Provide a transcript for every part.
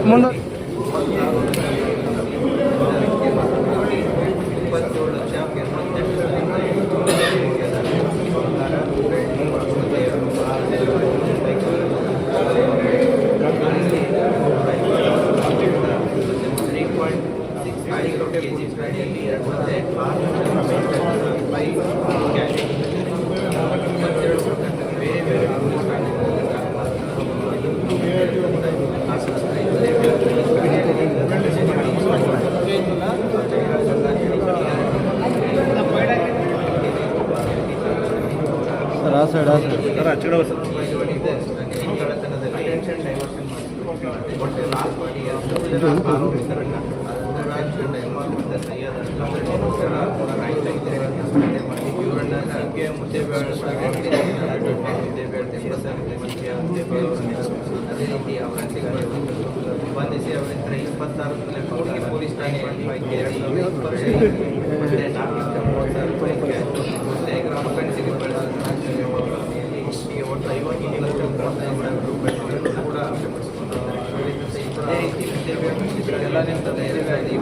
ಮುಂದೆ ಅದೇ ರೀತಿ ಬಂಧಿಸಿ ಅವರಿಂದ 26 ಪೊಲೀಸ್ ಠಾಣೆಯಲ್ಲಿ ಕೇಳಿ ಗ್ರಾಮ ಪಂಚಾಯತಿಗೆ ಒಟ್ಟು 50 ಲಕ್ಷ ರೂಪಾಯಿ ಕೂಡ ಅದೇ ರೀತಿ ಎಲ್ಲ ನಿಂತದೆ 2023,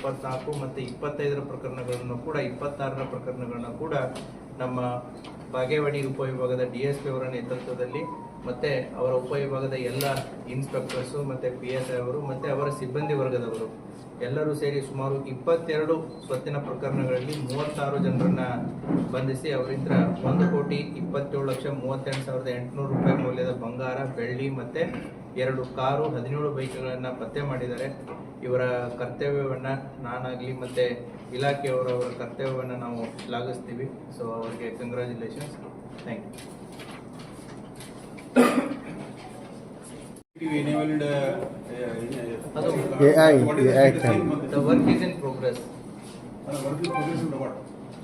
24 ಮತ್ತು 25 ಪ್ರಕರಣಗಳನ್ನು ಕೂಡ 26 ಪ್ರಕರಣಗಳನ್ನು ಕೂಡ ನಮ್ಮ ಬಾಗೇವಾಡಿ ಉಪವಿಭಾಗದ DSP ಅವರ ನೇತೃತ್ವದಲ್ಲಿ ಮತ್ತೆ ಅವರ ಉಪವಿಭಾಗದ ಎಲ್ಲ ಇನ್ಸ್ಪೆಕ್ಟರ್ಸು ಮತ್ತೆ PSI ಅವರು ಮತ್ತೆ ಅವರ ಸಿಬ್ಬಂದಿ ವರ್ಗದವರು ಎಲ್ಲರೂ ಸೇರಿ ಸುಮಾರು 22 ಸ್ವತ್ತಿನ ಪ್ರಕರಣಗಳಲ್ಲಿ 36 ಜನರನ್ನ ಬಂಧಿಸಿ ಅವರಿಂದ 1,27,38,800 ರೂಪಾಯಿ ಮೌಲ್ಯದ ಬಂಗಾರ, ಬೆಳ್ಳಿ ಮತ್ತೆ 2 ಕಾರು, 17 ಬೈಕ್ಗಳನ್ನು ಪತ್ತೆ ಮಾಡಿದ್ದಾರೆ. ಇವರ ಕರ್ತವ್ಯವನ್ನು ನಾನಾಗಲಿ ಮತ್ತೆ ಇಲಾಖೆಯವರ ಕರ್ತವ್ಯವನ್ನು ನಾವು ಶ್ಲಾಘಿಸ್ತೀವಿ. ಸೊ ಅವರಿಗೆ congratulations. Thank you. The work is in progress.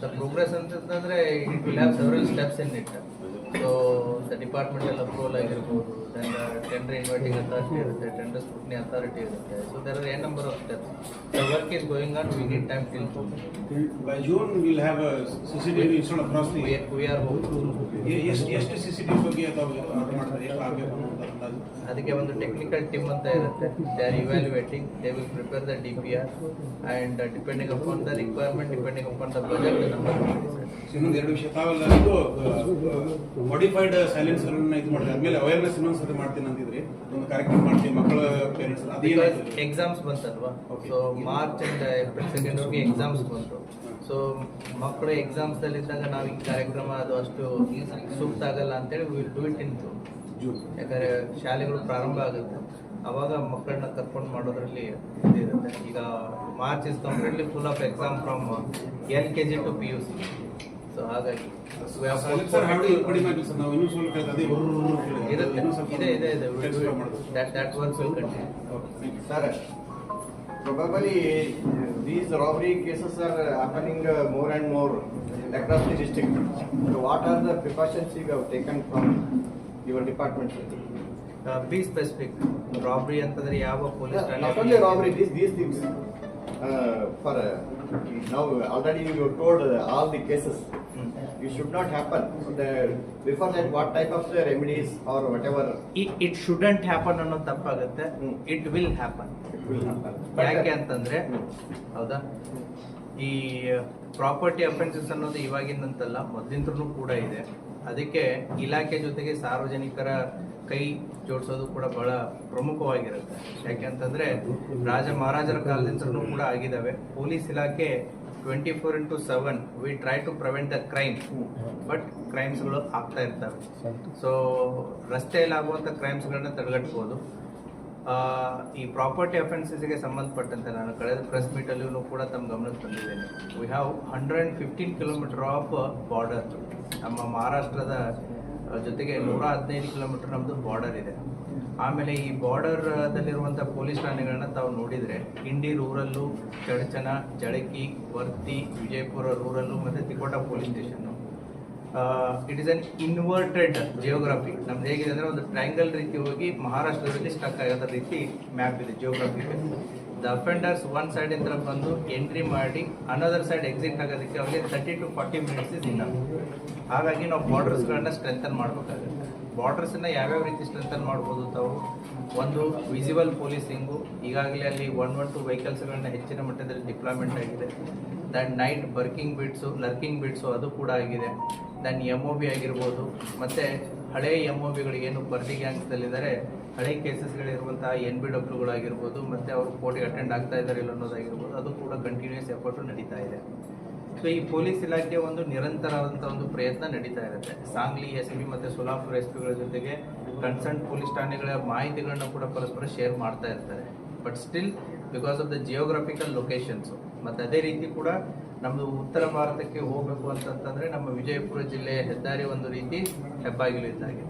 The progress ಅಂತಂದ್ರೆ it will have several steps in it. So the departmental approval ಆಗಿರಬಹುದು, then tender inviting authority ಇರುತ್ತೆ, tender scrutiny authority ಇರುತ್ತೆ. So there are a number of steps. The work is going on. We need time till June. By June we will have a CCTV installed across the. We are hopeful. ಎಷ್ಟು CCTV ಬಗ್ಗೆ order ಮಾಡ್ತಾರೆ, ಎಷ್ಟು ಆಗಬೇಕು ಅಂತ ಅದಕ್ಕೆ ಒಂದು technical team ಅಂತ ಇರುತ್ತೆ. They are evaluating, they will prepare the DPR and depending upon the requirement, depending upon the budget, the number will be decided. ಇನ್ನೊಂದು 2 ವಿಷಯ ತಾವೆಲ್ಲ ಇದು ಮಾಡಿಫೈಡ್ ಸೈಲೆನ್ಸರ್ ಅನ್ನು ಇದು ಮಾಡಿದ್ರೆ ಆದ್ಮೇಲೆ ಅವೇರ್ನೆಸ್ ಇನ್ನೊಂದ್ಸತಿ ಮಾಡ್ತೀನಿ ಅಂತಿದ್ರಿ, ಒಂದು ಕಾರ್ಯಕ್ರಮ ಮಾಡ್ತೀವಿ ಮಕ್ಕಳ ಪೇರೆಂಟ್ಸ್ ಅದೇನಾಯ್ತು, ಎಕ್ಸಾಮ್ಸ್ ಬಂತಲ್ವಾ. So March and April 2 exams ಬಂತು. ಸೊ ಮಕ್ಕಳು ಎಕ್ಸಾಮ್ಸ್ ಅಲ್ಲಿ ಇದ್ದಾಗ ನಾವು ಈ ಕಾರ್ಯಕ್ರಮ ಅದು ಅಷ್ಟು ಸೂಕ್ತ ಆಗಲ್ಲ ಅಂತೇಳಿ will do it in June. ಯಾಕಂದ್ರೆ ಶಾಲೆಗಳು ಪ್ರಾರಂಭ ಆಗುತ್ತೆ, ಅವಾಗ ಮಕ್ಕಳನ್ನ ಕರ್ಕೊಂಡು ಮಾಡೋದ್ರಲ್ಲಿ ಇದಿರುತ್ತೆ. ಈಗ March is completely full of exam from LKG to PUC. So ಹಾಗಾಗಿ Probably these robbery cases are happening more and more across the district. So what are the precautions you have taken from your department? Be specific. Robbery ಅಂತಂದ್ರೆ ಯಾವ police ಠಾಣೆ? Not only robbery, these things. For now already you told all the cases. It should not happen. Before that, what type of remedies or whatever? It shouldn't happen ಅನ್ನೋದು ತಪ್ಪಾಗುತ್ತೆ. It will happen. ಯಾಕೆ ಅಂತಂದ್ರೆ ಹೌದಾ, ಈ property offences ಅನ್ನೋದು ಇವಾಗಿಂದಂತಲ್ಲ, ಮೊದಲಿಂದಲೂ ಕೂಡ ಇದೆ. ಅದಕ್ಕೆ ಇಲಾಖೆ ಜೊತೆಗೆ ಸಾರ್ವಜನಿಕರ ಕೈ ಜೋಡಿಸೋದು ಕೂಡ ಬಹಳ ಪ್ರಮುಖವಾಗಿರುತ್ತೆ. ಯಾಕೆ ಅಂತಂದ್ರೆ ರಾಜ ಮಹಾರಾಜರ ಕಾಲದಿಂದಲೂ ಕೂಡ ಆಗಿದ್ದಾವೆ. ಪೊಲೀಸ್ ಇಲಾಖೆ 24/7 we try to prevent the crime, but ಕ್ರೈಮ್ಸ್ಗಳು ಆಗ್ತಾ ಇರ್ತವೆ. ಸೊ ರಸ್ತೆಯಲ್ಲಿ ಆಗುವಂಥ ಕ್ರೈಮ್ಸ್ಗಳನ್ನ ತಡೆಗಟ್ಟಬಹುದು. ಈ ಪ್ರಾಪರ್ಟಿ ಅಫೆನ್ಸಸ್ಗೆ ಸಂಬಂಧಪಟ್ಟಂತೆ ನಾನು ಕಳೆದ ಪ್ರೆಸ್ ಮೀಟಲ್ಲೂ ಕೂಡ ತಮ್ಮ ಗಮನಕ್ಕೆ ತಂದಿದ್ದೇನೆ. We have 115 kilometre of border. ನಮ್ಮ ಮಹಾರಾಷ್ಟ್ರದ ಜೊತೆಗೆ 115 ಕಿಲೋಮೀಟರ್ ನಮ್ಮದು ಬಾರ್ಡರ್ ಇದೆ. ಆಮೇಲೆ ಈ ಬಾರ್ಡರ್ ದಲ್ಲಿರುವಂತಹ ಪೊಲೀಸ್ ಠಾಣೆಗಳನ್ನ ತಾವು ನೋಡಿದ್ರೆ ಇಂಡಿ ರೂರಲ್ಲು, ಚಡಚನ, ಜಳಕಿ, ವರ್ತಿ, ವಿಜಯಪುರ ರೂರಲ್ಲು ಮತ್ತೆ Tikota police station. It is an inverted geography. ನಮ್ದು ಹೇಗಿದೆ ಅಂದ್ರೆ ಒಂದು ಟ್ರಯಾಂಗಲ್ ರೀತಿ ಹೋಗಿ ಮಹಾರಾಷ್ಟ್ರದಲ್ಲಿ ಸ್ಟಕ್ ಆಗೋದ್ರ ರೀತಿ ಮ್ಯಾಪ್ ಇದೆ geography. The offenders one side ಇಂದ ಬಂದು ಎಂಟ್ರಿ ಮಾಡಿ ಅನದರ್ ಸೈಡ್ ಎಕ್ಸಿಟ್ ಆಗೋದಕ್ಕೆ ಅವ್ರಿಗೆ 30 to 40 ಮಿನಿಟ್ಸ್ ಇಸ್ ಇನ್ನ. ಹಾಗಾಗಿ ನಾವು ಬಾರ್ಡರ್ಸ್ಗಳನ್ನ ಸ್ಟ್ರೆಂಥನ್ ಮಾಡಬೇಕಾಗುತ್ತೆ. ಬಾರ್ಡರ್ಸನ್ನ ಯಾವ್ಯಾವ ರೀತಿ ಸ್ಟ್ರೆಂಥನ್ ಮಾಡ್ಬೋದು ತಾವು? ಒಂದು ವಿಸಿಬಲ್ ಪೊಲೀಸಿಂಗು, ಈಗಾಗಲೇ ಅಲ್ಲಿ 112 ವೆಹಿಕಲ್ಸ್ಗಳನ್ನ ಹೆಚ್ಚಿನ ಮಟ್ಟದಲ್ಲಿ ಡಿಪ್ಲಾಯ್ಮೆಂಟ್ ಆಗಿದೆ. ದೆನ್ ನೈಟ್ ಲರ್ಕಿಂಗ್ ಬಿಟ್ಸು ಅದು ಕೂಡ ಆಗಿದೆ. ದೆನ್ MOB ಆಗಿರ್ಬೋದು, ಮತ್ತು ಹಳೆಯ MOBಗಳು ಏನು ಬರ್ಡಿ ಗ್ಯಾಂಗ್ಸ್ದಲ್ಲಿದ್ದಾರೆ, ಹಳೆ ಕೇಸಸ್ಗಳಿರುವಂತಹ NBWಗಳಾಗಿರ್ಬೋದು, ಮತ್ತು ಅವರು ಕೋರ್ಟಿಗೆ ಅಟೆಂಡ್ ಆಗ್ತಾ ಇದ್ದಾರೆ ಇಲ್ಲ ಅನ್ನೋದಾಗಿರ್ಬೋದು, ಅದು ಕೂಡ ಕಂಟಿನ್ಯೂಸ್ ಎಫರ್ಟು ನಡೀತಾ ಇದೆ. ಸೊ ಈ ಪೊಲೀಸ್ ಇಲಾಖೆ ಒಂದು ನಿರಂತರವಾದಂಥ ಒಂದು ಪ್ರಯತ್ನ ನಡೀತಾ ಇರುತ್ತೆ. ಸಾಂಗ್ಲಿ SP ಮತ್ತು ಸೋಲಾಪುರ SPಗಳ ಜೊತೆಗೆ ಕನ್ಸರ್ನ್ ಪೊಲೀಸ್ ಠಾಣೆಗಳ ಮಾಹಿತಿಗಳನ್ನ ಕೂಡ ಪರಸ್ಪರ ಶೇರ್ ಮಾಡ್ತಾ ಇರ್ತಾರೆ. But still because of the geographical locations, ಮತ್ತು ಅದೇ ರೀತಿ ಕೂಡ ನಮ್ಮದು ಉತ್ತರ ಭಾರತಕ್ಕೆ ಹೋಗಬೇಕು ಅಂತಂತಂದರೆ ನಮ್ಮ ವಿಜಯಪುರ ಜಿಲ್ಲೆಯ ಹೆದ್ದಾರಿ ಒಂದು ರೀತಿ ಹೆಬ್ಬಾಗಿಲು ಇದ್ದಾಗೆ.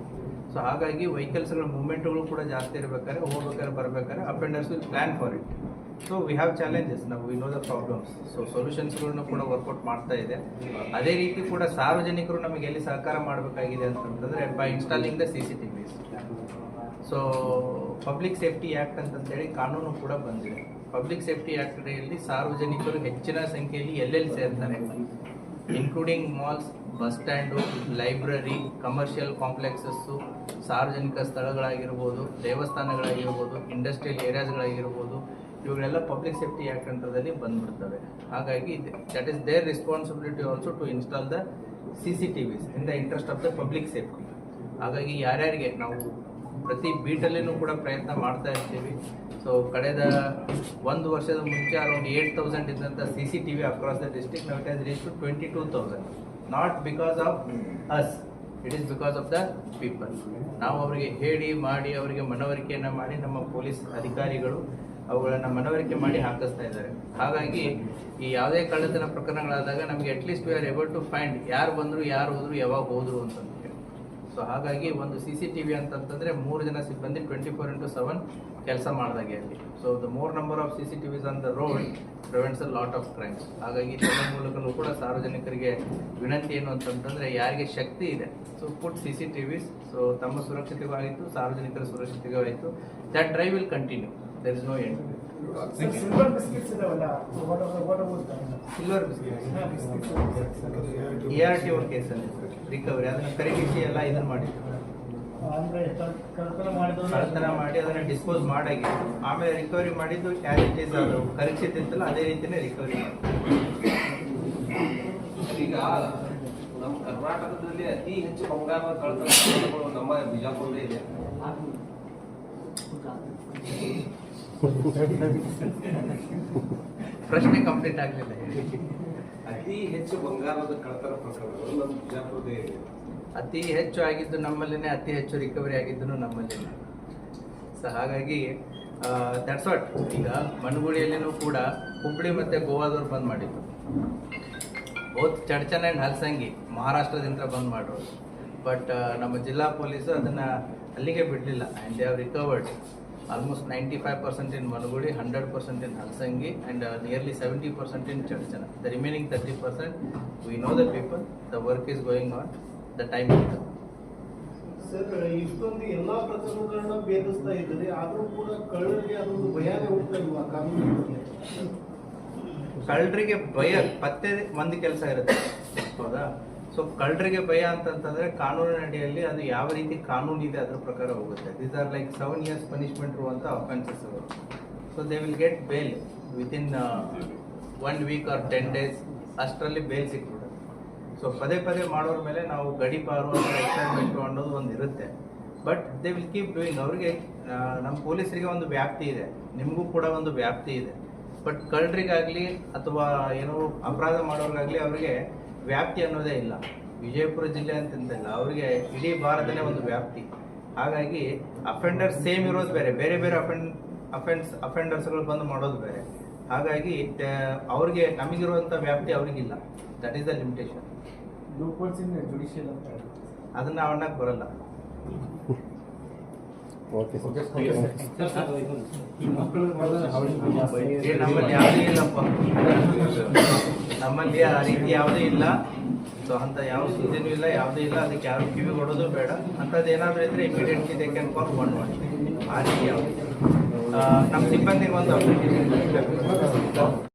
ಸೊ ಹಾಗಾಗಿ ವೆಹಿಕಲ್ಸ್ಗಳ ಮೂವ್ಮೆಂಟ್ಗಳು ಕೂಡ ಜಾಸ್ತಿ ಇರಬೇಕಾದ್ರೆ, ಹೋಗ್ಬೇಕಾದ್ರೆ ಬರಬೇಕಾದ್ರೆ offenders will plan for it. So we have challenges, ನಾವು we know the problems. So ಸೊಲ್ಯೂಷನ್ಸ್ಗಳನ್ನು ಕೂಡ ವರ್ಕೌಟ್ ಮಾಡ್ತಾ ಇದೆ. ಅದೇ ರೀತಿ ಕೂಡ ಸಾರ್ವಜನಿಕರು ನಮಗೆ ಎಲ್ಲಿ ಸಹಕಾರ ಮಾಡಬೇಕಾಗಿದೆ ಅಂತಂತಂದರೆ by installing the CCTVs. So public safety act ಅಂತಂತೇಳಿ ಕಾನೂನು ಕೂಡ ಬಂದಿದೆ. ಪಬ್ಲಿಕ್ ಸೇಫ್ಟಿ ಆ್ಯಕ್ಟ್ ಅಡಿಯಲ್ಲಿ ಸಾರ್ವಜನಿಕರು ಹೆಚ್ಚಿನ ಸಂಖ್ಯೆಯಲ್ಲಿ ಎಲ್ಲೆಲ್ಲಿ ಸೇರ್ತಾರೆ, including malls, bus stand, library, commercial complexes, ಸಾರ್ವಜನಿಕ ಸ್ಥಳಗಳಾಗಿರ್ಬೋದು, ದೇವಸ್ಥಾನಗಳಾಗಿರ್ಬೋದು, ಇಂಡಸ್ಟ್ರಿಯಲ್ ಏರಿಯಾಸ್ಗಳಾಗಿರ್ಬೋದು, ಇವುಗಳೆಲ್ಲ ಪಬ್ಲಿಕ್ ಸೇಫ್ಟಿ ಆ್ಯಕ್ಟ್ ಅಂಡರ್ದಲ್ಲಿ ಬಂದ್ಬಿಡ್ತವೆ. ಹಾಗಾಗಿ that is their responsibility also to install the CCTVs in the interest of the public safety. ಹಾಗಾಗಿ ಯಾರ್ಯಾರಿಗೆ ನಾವು ಪ್ರತಿ ಬೀಟಲ್ಲಿನೂ ಕೂಡ ಪ್ರಯತ್ನ ಮಾಡ್ತಾ ಇರ್ತೀವಿ. ಸೊ ಕಳೆದ 1 ವರ್ಷದ ಮುಂಚೆ ಅರೌಂಡ್ 8,000 ಇದ್ದಂಥ CCTV ಅಕ್ರಾಸ್ ದ ಡಿಸ್ಟ್ರಿಕ್ಟ್ ನಾವು it has reach to 22,000. Not because of us, it is because of the people. ನಾವು ಅವರಿಗೆ ಹೇಳಿ ಮಾಡಿ ಅವರಿಗೆ ಮನವರಿಕೆಯನ್ನು ಮಾಡಿ ನಮ್ಮ ಪೊಲೀಸ್ ಅಧಿಕಾರಿಗಳು ಅವುಗಳನ್ನು ಮನವರಿಕೆ ಮಾಡಿ ಹಾಕಿಸ್ತಾ ಇದ್ದಾರೆ. ಹಾಗಾಗಿ ಈ ಯಾವುದೇ ಕಳ್ಳತನ ಪ್ರಕರಣಗಳಾದಾಗ ನಮಗೆ at least we are able to find ಯಾರು ಬಂದರು, ಯಾರು ಹೋದ್ರು, ಯಾವಾಗ ಹೋದ್ರು ಅಂತಂದು. ಸೊ ಹಾಗಾಗಿ ಒಂದು CCTV ಅಂತಂತಂದರೆ 3 ಜನ ಸಿಬ್ಬಂದಿ 24/7 ಕೆಲಸ ಮಾಡಿದಾಗೆ ಅಲ್ಲಿ. So the more number of CCTVs on the road prevents a lot of crimes. ಹಾಗಾಗಿ ಇದರ ಮೂಲಕನೂ ಕೂಡ ಸಾರ್ವಜನಿಕರಿಗೆ ವಿನಂತಿ ಏನು ಅಂತಂತಂದರೆ ಯಾರಿಗೆ ಶಕ್ತಿ ಇದೆ, ಸೊ ಪುಟ್ CCTVs. ಸೊ ತಮ್ಮ ಸುರಕ್ಷತೆಗೂ ಆಯಿತು, ಸಾರ್ವಜನಿಕರ ಸುರಕ್ಷತೆಗೂ ಆಯಿತು. That drive will continue, there is no end. Silver biscuits ಇದಾವಲ್ಲ, ಸಿಲ್ವರ್ ಬಿಸ್ಕೆಟ್ಸ್ ERT ಒಂದು ಕೇಸಲ್ಲಿ ರಿಕವರಿ, ಅದನ್ನು ಕರಗಿಸಿ ಎಲ್ಲ ಇದನ್ನು ಮಾಡಿದ್ರು, ಅಂದ್ರೆ ಕಳ್ಳತನ ಮಾಡಿ ಅದನ್ನು ಡಿಸ್ಪೋಸ್ ಮಾಡಾಗಿ ಆಮೇಲೆ ರಿಕವರಿ ಮಾಡಿದ್ದು ಆಸ್ ಇಟ್ ಈಸ್, ಅದು ಕರಗಿಸಿದ್ದಿತ್ತಲ್ಲ ಅದೇ ರೀತಿಯೇ ರಿಕವರಿ ಮಾಡಿ. ಈಗ ನಮ್ಮ ಕರ್ನಾಟಕದಲ್ಲಿ ಅತಿ ಹೆಚ್ಚು ಬಂಗಾರದ ಕಳ್ಳತನ ನಮ್ಮ ಬಿಜಾಪುರದಲ್ಲಿ ಇದೆ. ಪ್ರಶ್ನೆ ಕಂಪ್ಲೀಟ್ ಆಗಲಿಲ್ಲ. ಅತಿ ಹೆಚ್ಚು ಬಂಗಾರದ ಕಳ್ಳತನ ಪ್ರಕರಣಗಳು ನಮ್ಮ ಬಿಜಾಪುರದೇ ಇದೆ. ಅತಿ ಹೆಚ್ಚು ಆಗಿದ್ದು ನಮ್ಮಲ್ಲಿನೇ, ಅತಿ ಹೆಚ್ಚು ರಿಕವರಿ ಆಗಿದ್ದು ನಮ್ಮಲ್ಲಿನೇ. ಸೊ ಹಾಗಾಗಿ ದಟ್ಸ್ ವಾಟ್. ಈಗ ಮನಗುಳಿಯಲ್ಲಿನೂ ಕೂಡ ಹುಬ್ಳಿ ಮತ್ತು ಗೋವಾದವ್ರು ಬಂದ್ ಮಾಡಿದ್ದು, ಬೋತ್ ಚಡ್ಚನ್ ಆ್ಯಂಡ್ ಹಲ್ಸಂಗಿ ಮಹಾರಾಷ್ಟ್ರದಿಂದ ಬಂದ್ ಮಾಡೋರು. ಬಟ್ ನಮ್ಮ ಜಿಲ್ಲಾ ಪೊಲೀಸು ಅದನ್ನು ಅಲ್ಲಿಗೆ ಬಿಡಲಿಲ್ಲ. And they have recovered almost 95% in Manugudi, 100% in Halsangi, and nearly 70% in Chadchana. The remaining 30%, we know the people, the work is going on, the time is done. Sir, ಇಷ್ಟೊಂದು ಎಲ್ಲಾ ಪ್ರಕರಣಗಳನ್ನ ಭೇದಿಸ್ತಾ ಇದ್ದಾರೆ, ಆದ್ರೂ ಕೂಡ ಕಳ್ಳರಿಗೆ ಅದೊಂದು ಭಯನೇ ಹೋಗ್ತಾ ಇಲ್ವಾ ಕಾನೂನಿಗೆ? ಕಳ್ಳರಿಗೆ ಭಯ ಪತ್ತೆ ಒಂದು ಕೆಲಸ ಇರುತ್ತೆ, ಹೌದಾ? ಸೊ ಕಳ್ಳರಿಗೆ ಭಯ ಅಂತಂತಂದ್ರೆ ಕಾನೂನಿನ ಅಡಿಯಲ್ಲಿ ಅದು ಯಾವ ರೀತಿ ಕಾನೂನು ಇದೆ ಅದ್ರ ಪ್ರಕಾರ ಹೋಗುತ್ತೆ. These are like 7 years punishment ಇರುವಂಥ ಅಫೆನ್ಸಸ್ ಅವರು. So they will get bail within 1 week or 10 days, ಅಷ್ಟರಲ್ಲಿ ಬೇಲ್ ಸಿಕ್ಬಿಡುತ್ತೆ. ಸೊ ಪದೇ ಪದೇ ಮಾಡೋರ ಮೇಲೆ ನಾವು ಗಡಿಪಾರು ಅಥವಾ ಎಕ್ಸೈಟ್ಮೆಂಟು ಅನ್ನೋದು ಒಂದು ಇರುತ್ತೆ. But they will keep doing. ಅವರಿಗೆ ನಮ್ಮ ಪೊಲೀಸರಿಗೆ ಒಂದು ವ್ಯಾಪ್ತಿ ಇದೆ, ನಿಮಗೂ ಕೂಡ ಒಂದು ವ್ಯಾಪ್ತಿ ಇದೆ. ಬಟ್ ಕಳ್ಳರಿಗಾಗಲಿ ಅಥವಾ ಏನೋ ಅಪರಾಧ ಮಾಡೋರಿಗಾಗಲಿ ಅವರಿಗೆ ವ್ಯಾಪ್ತಿ ಅನ್ನೋದೇ ಇಲ್ಲ. ವಿಜಯಪುರ ಜಿಲ್ಲೆ ಅಂತಂತಲ್ಲ, ಅವರಿಗೆ ಇಡೀ ಭಾರತನೇ ಒಂದು ವ್ಯಾಪ್ತಿ. ಹಾಗಾಗಿ ಅಫೆಂಡರ್ ಸೇಮ್ ಇರೋದು ಬೇರೆ, ಬೇರೆ ಬೇರೆ ಅಫೆಂಡರ್ಸ್ಗಳು ಬಂದು ಮಾಡೋದು ಬೇರೆ. ಹಾಗಾಗಿ ಅವ್ರಿಗೆ ನಮಗಿರುವಂಥ ವ್ಯಾಪ್ತಿ ಅವ್ರಿಗಿಲ್ಲ. That is the limitation. Loopholes in judicial ಅಂತ ಅದನ್ನ ಅವಣ್ಣಕ್ಕೆ ಬರಲ್ಲ. ನಮ್ಮಲ್ಲಿ ಯಾವುದೂ ಇಲ್ಲಪ್ಪ, ನಮ್ಮಲ್ಲಿ ಆ ರೀತಿ ಯಾವುದೂ ಇಲ್ಲ. ಸೊ ಅಂತ ಯಾವ ಸುದ್ದಿನೂ ಇಲ್ಲ, ಯಾವುದೂ ಇಲ್ಲ. ಅದಕ್ಕೆ ಯಾರು ಕಿವಿ ಕೊಡೋದು ಬೇಡ. ಅಂಥದ್ದು ಏನಾದರೂ ಇದ್ರೆ ಇಮಿಡಿಯೇಟ್ಲಿ ದೇ ಕ್ಯಾನ್ ಕಾಲ್ 112. ಆ ರೀತಿ ಯಾವುದು ನಮ್ಮ ಸಿಬ್ಬಂದಿಗೆ ಒಂದು